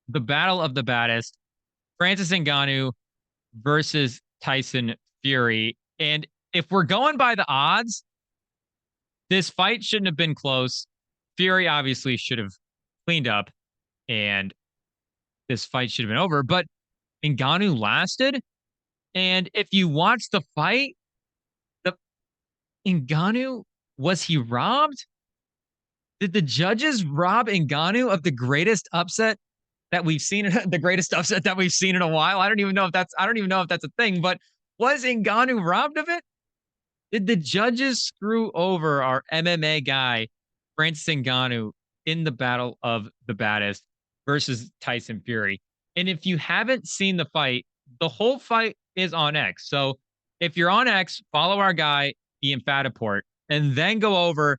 the battle of the baddest, Francis Ngannou versus Tyson Fury. And if we're going by the odds, this fight shouldn't have been close. Fury obviously should have cleaned up and this fight should have been over, but Ngannou lasted. And if you watch the fight, the Ngannou, was he robbed? Did the judges rob Ngannou of the greatest upset that we've seen, the greatest upset that we've seen in a while? I don't even know if that's a thing, but was Ngannou robbed of it? Did the judges screw over our MMA guy, Francis Ngannou, in the battle of the baddest versus Tyson Fury? And if you haven't seen the fight, the whole fight is on X. So if you're on X, follow our guy, Ian Fataport, and then go over,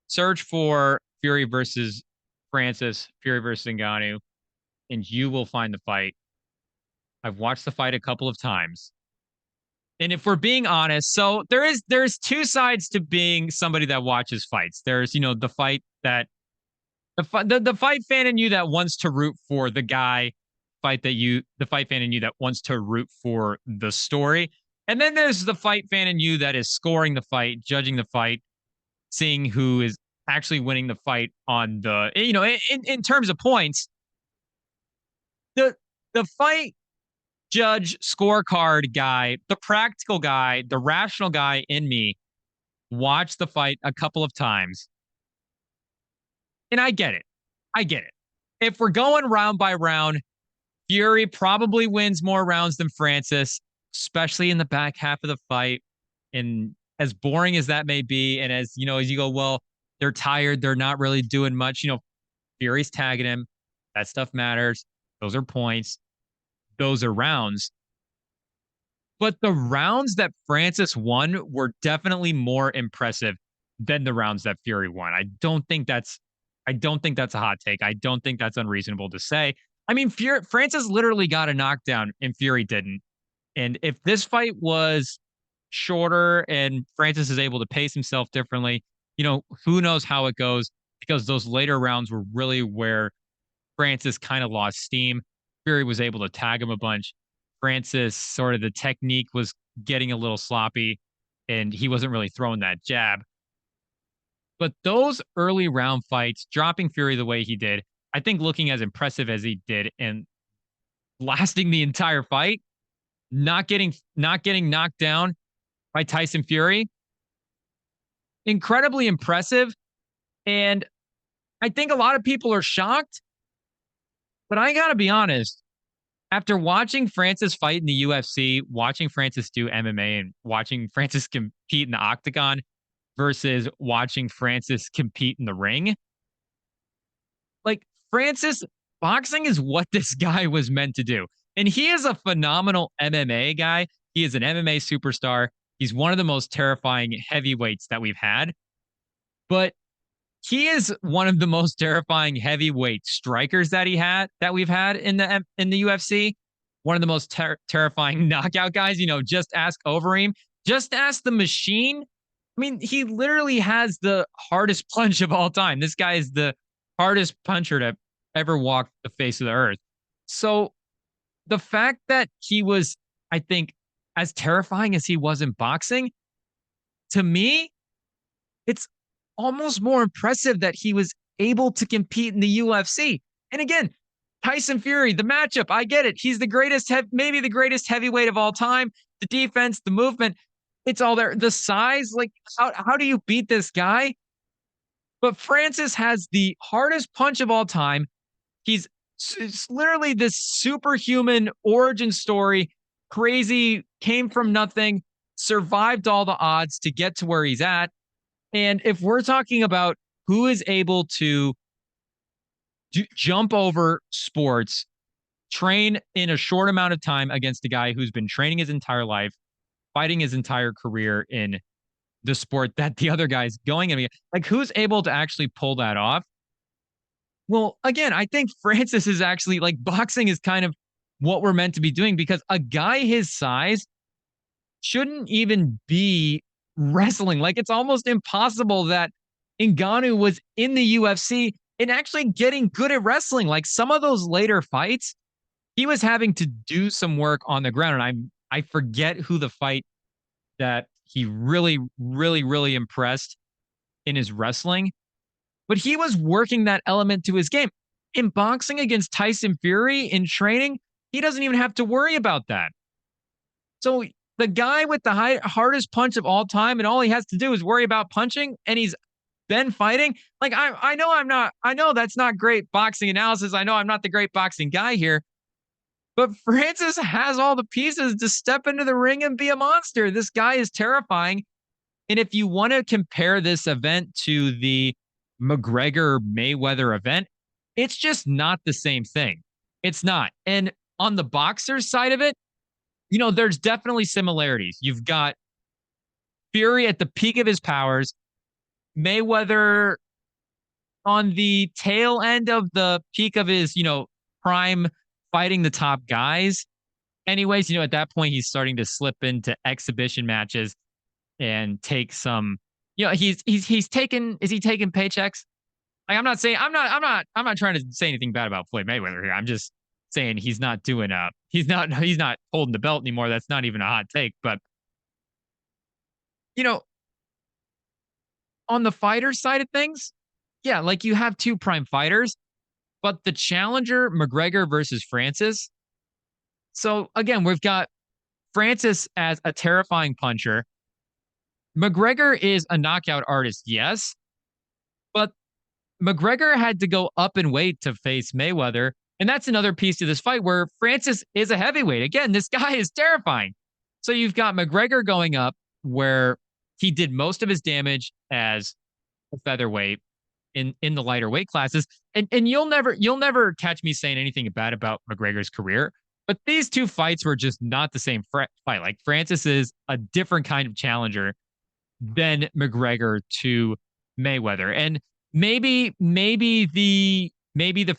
search for Fury versus Francis, Fury versus Ngannou, and you will find the fight. I've watched the fight a couple of times. And if we're being honest, so there's two sides to being somebody that watches fights. There's, the fight that the fight fan in you that wants to root for the guy, the fight fan in you that wants to root for the story. And then there's the fight fan in you that is scoring the fight, judging the fight, seeing who is actually winning the fight on the, in terms of points. The fight judge scorecard guy, the practical guy, the rational guy in me watched the fight a couple of times. And I get it. I get it. If we're going round by round, Fury probably wins more rounds than Francis, especially in the back half of the fight. And as boring as that may be, and as you go, well, they're tired, they're not really doing much. Fury's tagging him. That stuff matters. Those are points. Those are rounds. But the rounds that Francis won were definitely more impressive than the rounds that Fury won. I don't think that's a hot take. I don't think that's unreasonable to say. I mean, Francis literally got a knockdown and Fury didn't. And if this fight was shorter and Francis is able to pace himself differently, who knows how it goes, because those later rounds were really where Francis kind of lost steam. Fury was able to tag him a bunch. Francis, sort of the technique was getting a little sloppy and he wasn't really throwing that jab. But those early round fights, dropping Fury the way he did, I think looking as impressive as he did and lasting the entire fight, not getting knocked down by Tyson Fury, incredibly impressive. And I think a lot of people are shocked, but I got to be honest, after watching Francis fight in the UFC, watching Francis do MMA, and watching Francis compete in the octagon versus watching Francis compete in the ring, like, Francis, boxing is what this guy was meant to do. And he is a phenomenal MMA guy. He is an MMA superstar. He's one of the most terrifying heavyweights that we've had. But he is one of the most terrifying heavyweight strikers that we've had in the UFC. One of the most terrifying knockout guys. Just ask Overeem. Just ask the Machine. I mean, he literally has the hardest punch of all time. This guy is the hardest puncher to ever walk the face of the earth. So the fact that he was, I think, as terrifying as he was in boxing, to me, it's almost more impressive that he was able to compete in the UFC. And again, Tyson Fury, the matchup, I get it. He's the greatest, maybe the greatest heavyweight of all time. The defense, the movement, it's all there. The size, like, how do you beat this guy? But Francis has the hardest punch of all time. It's literally this superhuman origin story. Crazy, came from nothing, survived all the odds to get to where he's at. And if we're talking about who is able to jump over sports, train in a short amount of time against a guy who's been training his entire life, fighting his entire career in the sport that the other guy's going at me, like, who's able to actually pull that off? Well, again, I think Francis is actually, like, boxing is kind of what we're meant to be doing, because a guy his size shouldn't even be wrestling. Like, it's almost impossible that Ngannou was in the UFC in actually getting good at wrestling. Like some of those later fights, he was having to do some work on the ground. And I forget who the fight that he really, really, really impressed in his wrestling, but he was working that element to his game. In boxing against Tyson Fury in training, he doesn't even have to worry about that. So the guy with the hardest punch of all time, and all he has to do is worry about punching, and he's been fighting. Like I know I'm not. I know that's not great boxing analysis. I know I'm not the great boxing guy here, but Francis has all the pieces to step into the ring and be a monster. This guy is terrifying. And if you want to compare this event to the McGregor Mayweather event, it's just not the same thing. It's not. And on the boxer's side of it, there's definitely similarities. You've got Fury at the peak of his powers, Mayweather on the tail end of the peak of his, prime fighting the top guys. Anyways, at that point, he's starting to slip into exhibition matches and take some, he's taking, is he taking paychecks? Like, I'm not saying, I'm not trying to say anything bad about Floyd Mayweather here. I'm just saying he's not doing, he's not holding the belt anymore. That's not even a hot take, but you know, on the fighter side of things, yeah, like you have two prime fighters, but the challenger McGregor versus Francis. So again, we've got Francis as a terrifying puncher. McGregor is a knockout artist, yes, but McGregor had to go up in weight to face Mayweather. And that's another piece to this fight where Francis is a heavyweight. Again, this guy is terrifying. So you've got McGregor going up where he did most of his damage as a featherweight in the lighter weight classes. And you'll never catch me saying anything bad about McGregor's career. But these two fights were just not the same fight. Like Francis is a different kind of challenger than McGregor to Mayweather. And maybe the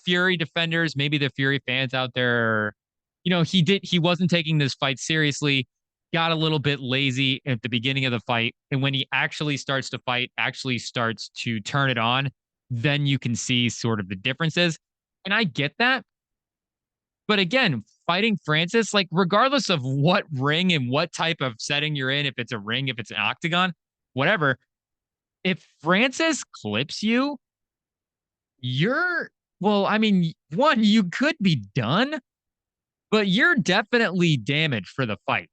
Fury defenders, maybe the Fury fans out there, he wasn't taking this fight seriously, got a little bit lazy at the beginning of the fight. And when he actually starts to fight, actually starts to turn it on, then you can see sort of the differences. And I get that. But again, fighting Francis, like regardless of what ring and what type of setting you're in, if it's a ring, if it's an octagon, whatever, if Francis clips you, well, I mean, one, you could be done, but you're definitely damaged for the fight.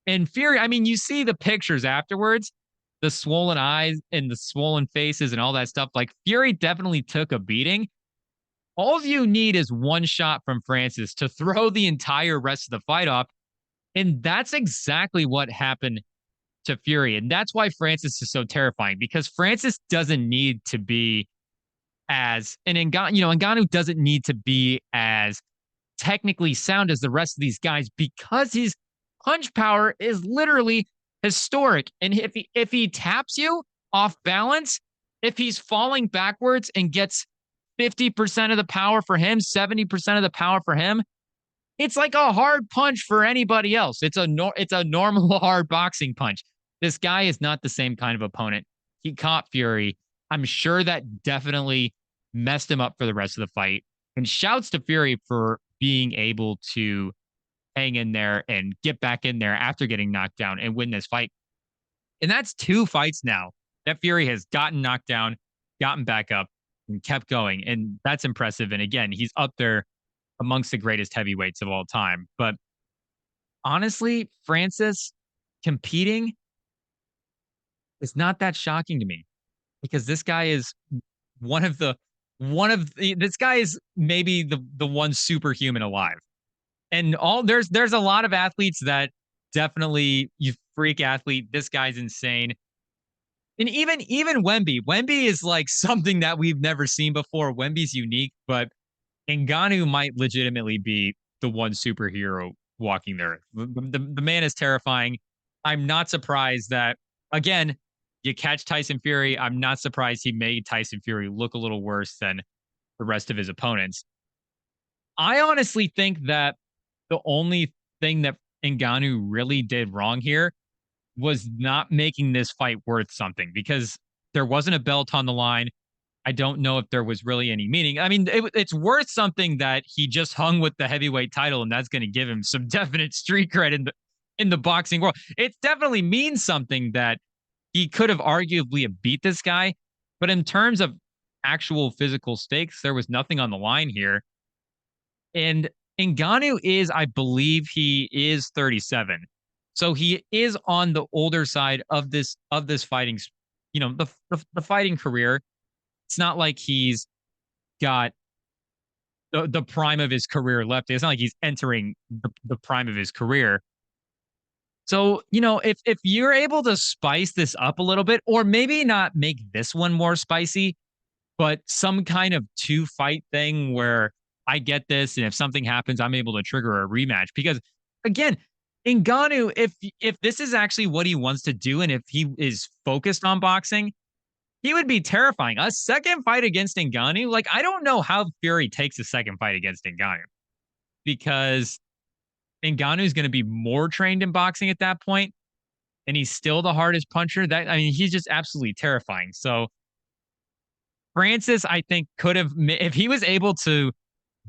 And Fury, I mean, you see the pictures afterwards, the swollen eyes and the swollen faces and all that stuff. Like Fury definitely took a beating. All you need is one shot from Francis to throw the entire rest of the fight off. And that's exactly what happened to Fury. And that's why Francis is so terrifying, because Francis doesn't need to be Ngannou doesn't need to be as technically sound as the rest of these guys, because his punch power is literally historic. And if he taps you off balance, if he's falling backwards and gets 50% of the power for him, 70% of the power for him, it's like a hard punch for anybody else. It's a normal hard boxing punch. This guy is not the same kind of opponent. He caught Fury. I'm sure that definitely messed him up for the rest of the fight. And shouts to Fury for being able to hang in there and get back in there after getting knocked down and win this fight. And that's two fights now that Fury has gotten knocked down, gotten back up, and kept going. And that's impressive. And again, he's up there amongst the greatest heavyweights of all time. But honestly, Francis competing is not that shocking to me, because this guy is this guy is maybe the one superhuman alive. And there's a lot of athletes that definitely, you freak athlete, this guy's insane. And even Wemby is like something that we've never seen before. Wemby's unique, but Ngannou might legitimately be the one superhero walking there. The man is terrifying. I'm not surprised that, again, you catch Tyson Fury. I'm not surprised he made Tyson Fury look a little worse than the rest of his opponents. I honestly think that the only thing that Ngannou really did wrong here was not making this fight worth something, because there wasn't a belt on the line. I don't know if there was really any meaning. I mean, it's worth something that he just hung with the heavyweight title, and that's going to give him some definite street cred in the boxing world. It definitely means something that he could have arguably have beat this guy, but in terms of actual physical stakes, there was nothing on the line here. And Ngannou is, I believe, he is 37, so he is on the older side of this fighting, the fighting career. It's not like he's got the prime of his career left. It's not like he's entering the prime of his career. So, if you're able to spice this up a little bit, or maybe not make this one more spicy, but some kind of two fight thing where I get this, and if something happens, I'm able to trigger a rematch. Because again, Ngannou, if this is actually what he wants to do, and if he is focused on boxing, he would be terrifying. A second fight against Ngannou, like I don't know how Fury takes a second fight against Ngannou, because Ngannou is going to be more trained in boxing at that point, and he's still the hardest puncher. He's just absolutely terrifying. So Francis, I think, could have, if he was able to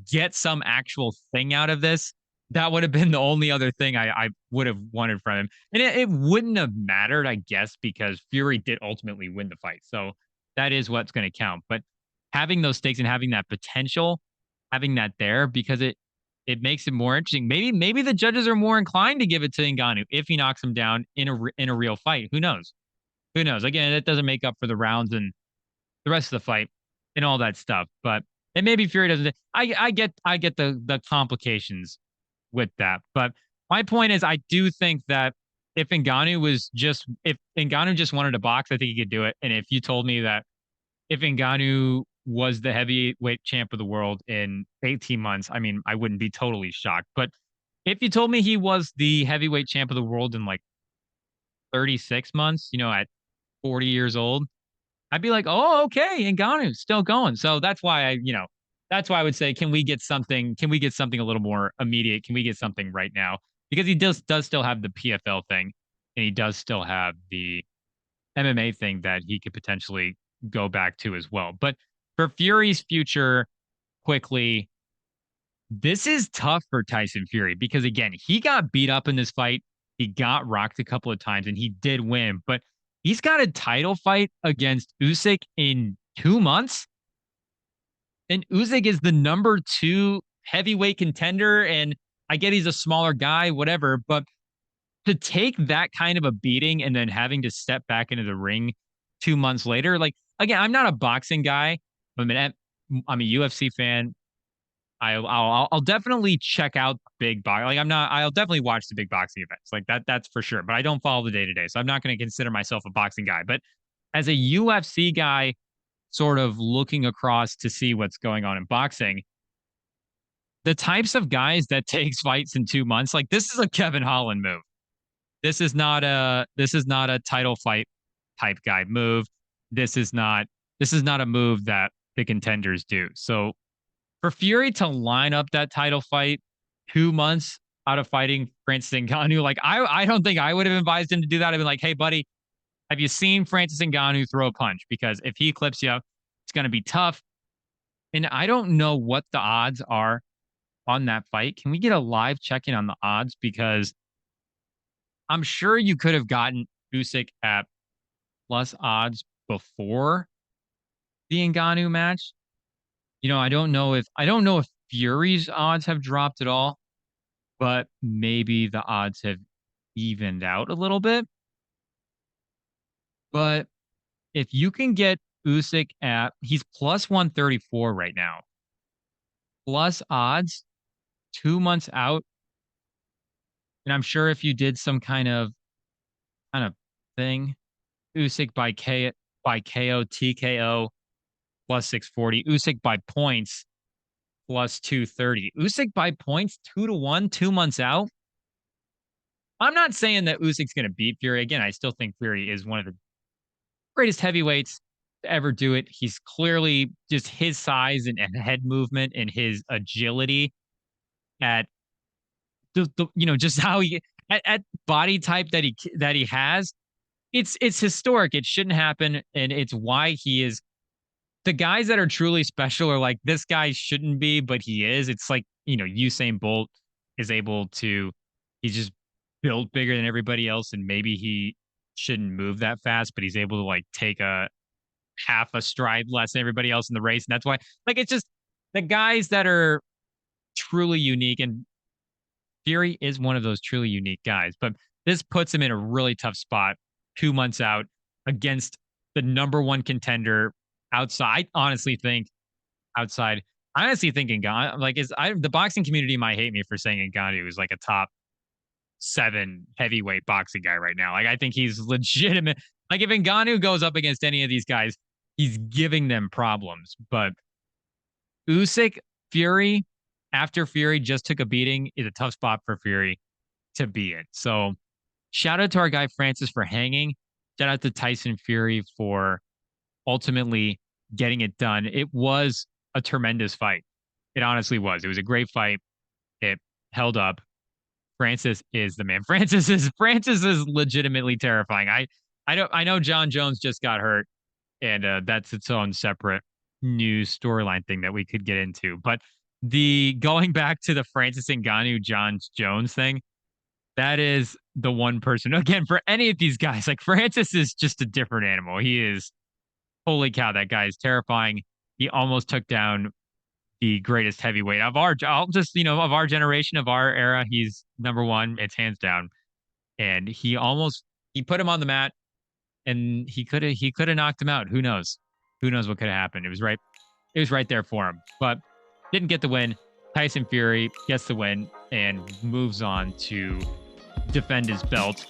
get some actual thing out of this, that would have been the only other thing I would have wanted from him. And it wouldn't have mattered, I guess, because Fury did ultimately win the fight. So that is what's going to count. But having those stakes and having that potential, having that there, because it makes it more interesting. Maybe the judges are more inclined to give it to Ngannou if he knocks him down in a real fight. Who knows? Who knows? Again, it doesn't make up for the rounds and the rest of the fight and all that stuff. But and maybe Fury doesn't. I get the complications with that. But my point is, I do think that if Ngannou just wanted to box, I think he could do it. And if you told me that if Ngannou was the heavyweight champ of the world in 18 months, I mean, I wouldn't be totally shocked. But if you told me he was the heavyweight champ of the world in like 36 months, at 40 years old, I'd be like, oh, okay, Ngannou's still going. So that's why I would say, can we get something? Can we get something a little more immediate? Can we get something right now? Because he does still have the PFL thing, and he does still have the MMA thing that he could potentially go back to as well. But for Fury's future, quickly, this is tough for Tyson Fury because again, he got beat up in this fight. He got rocked a couple of times, and he did win, but he's got a title fight against Usyk in 2 months. And Usyk is the number 2 heavyweight contender. And I get he's a smaller guy, whatever, but to take that kind of a beating and then having to step back into the ring 2 months later, like, again, I'm not a boxing guy. I'm a UFC fan. I'll definitely check out big box. Like I'll definitely watch the big boxing events like that. That's for sure. But I don't follow the day to day. So I'm not going to consider myself a boxing guy, but as a UFC guy, sort of looking across to see what's going on in boxing, the types of guys that takes fights in 2 months, like this is a Kevin Holland move. This is not a title fight type guy move. This is not a move that the contenders do. So for Fury to line up that title fight 2 months out of fighting Francis Ngannou, like I don't think I would have advised him to do that. I'd been like, hey, buddy, have you seen Francis Ngannou throw a punch? Because if he clips you, it's going to be tough. And I don't know what the odds are on that fight. Can we get a live check-in on the odds? Because I'm sure you could have gotten Usyk at plus odds before the Ngannou match. I don't know if Fury's odds have dropped at all, but maybe the odds have evened out a little bit. But if you can get Usyk he's plus 134 right now, plus odds 2 months out. And I'm sure if you did some kind of thing, Usyk by KO, TKO, plus 640. Usyk by points, plus 230. Usyk by points, 2-1, 2 months out. I'm not saying that Usyk's going to beat Fury. Again, I still think Fury is one of the greatest heavyweights to ever do it. He's clearly just his size and head movement and his agility at just how he at body type that he has. It's historic. It shouldn't happen, and it's why he is the guys that are truly special are like, this guy shouldn't be, but he is. It's like, Usain Bolt is able to, he's just built bigger than everybody else. And maybe he shouldn't move that fast, but he's able to like take a half a stride less than everybody else in the race. And that's why, like, it's just the guys that are truly unique. And Fury is one of those truly unique guys, but this puts him in a really tough spot 2 months out against the number one contender outside. I honestly think outside. I honestly think Ngannou, like, the boxing community might hate me for saying Ngannou is like a top 7 heavyweight boxing guy right now. Like, I think he's legitimate. Like, if Ngannou goes up against any of these guys, he's giving them problems. But Usyk, Fury, after Fury just took a beating, is a tough spot for Fury to be in. So shout out to our guy Francis for hanging. Shout out to Tyson Fury for ultimately getting it done. It was a tremendous fight. It honestly was. It was a great fight. It held up. Francis is the man. Francis is legitimately terrifying. I know John Jones just got hurt, and that's its own separate news storyline thing that we could get into. But the going back to the Francis Ngannou John Jones thing, that is the one person again for any of these guys. Like, Francis is just a different animal. He is, holy cow, that guy is terrifying. He almost took down the greatest heavyweight of I'll just, of our generation, of our era. He's number one. It's hands down. And he put him on the mat, and he could have knocked him out. Who knows? Who knows what could have happened? It was right there for him, but didn't get the win. Tyson Fury gets the win and moves on to defend his belt.